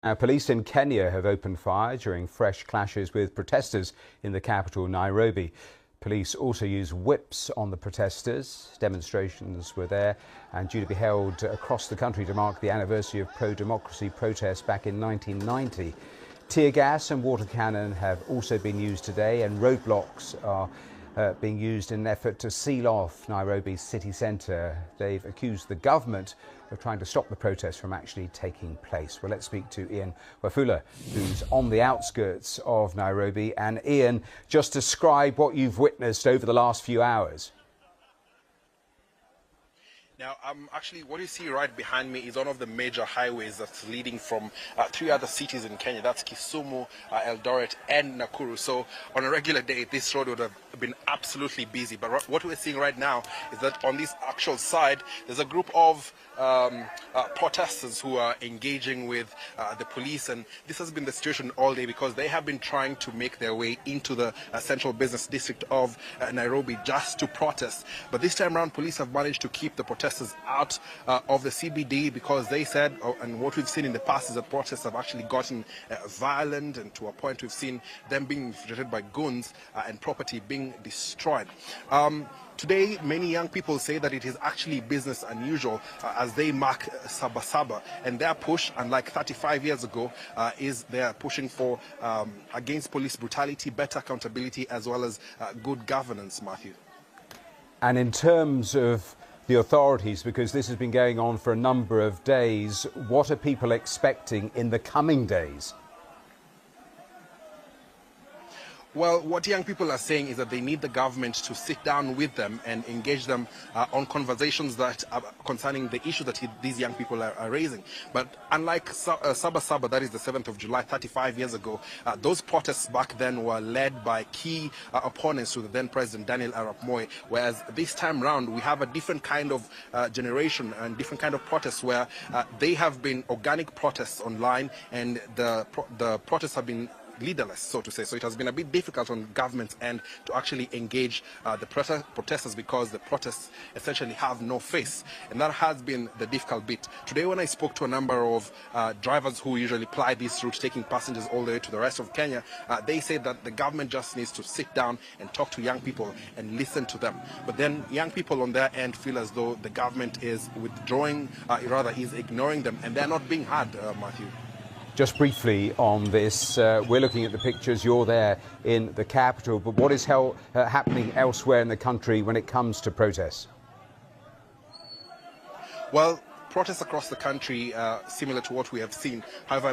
Police in Kenya have opened fire during fresh clashes with protesters in the capital, Nairobi. Police also used whips on the protesters. Demonstrations were there and due to be held across the country to mark the anniversary of pro-democracy protests back in 1990. Tear gas and water cannon have also been used today, and roadblocks are being used in an effort to seal off Nairobi's city centre. They've accused the government of trying to stop the protests from actually taking place. Well, let's speak to Ian Wafula, who's on the outskirts of Nairobi. And Ian, just describe what you've witnessed over the last few hours. Now, actually, what you see right behind me is one of the major highways that's leading from three other cities in Kenya. That's Kisumu, Eldoret, and Nakuru. So, on a regular day, this road would have been absolutely busy. But what we're seeing right now is that on this actual side, there's a group of protesters who are engaging with the police, and this has been the situation all day because they have been trying to make their way into the central business district of Nairobi just to protest. But this time around, police have managed to keep the protesters out of the CBD because they said, and what we've seen in the past is that protests have actually gotten violent, and to a point we've seen them being infiltrated by goons and property being destroyed. Today, many young people say that it is actually business unusual as they mark Saba Saba, and their push, unlike 35 years ago, is they're pushing for against police brutality, better accountability, as well as good governance, Matthew. And in terms of the authorities, because this has been going on for a number of days, what are people expecting in the coming days? Well, what young people are saying is that they need the government to sit down with them and engage them on conversations that are concerning the issue that these young people are raising. But unlike Saba Saba, that is the 7th of July, 35 years ago, those protests back then were led by key opponents to the then President Daniel Arap Moi, whereas this time round we have a different kind of generation and different kind of protests where they have been organic protests online, and the protests have been leaderless, so to say. So it has been a bit difficult on government's end to actually engage the protesters because the protests essentially have no face, and that has been the difficult bit. Today, when I spoke to a number of drivers who usually ply this route, taking passengers all the way to the rest of Kenya, they say that the government just needs to sit down and talk to young people and listen to them. But then young people on their end feel as though the government is withdrawing, rather is ignoring them, and they're not being heard, Matthew. Just briefly on this, we're looking at the pictures. You're there in the capital, but what is happening elsewhere in the country when it comes to protests? Well, protests across the country, similar to what we have seen. However,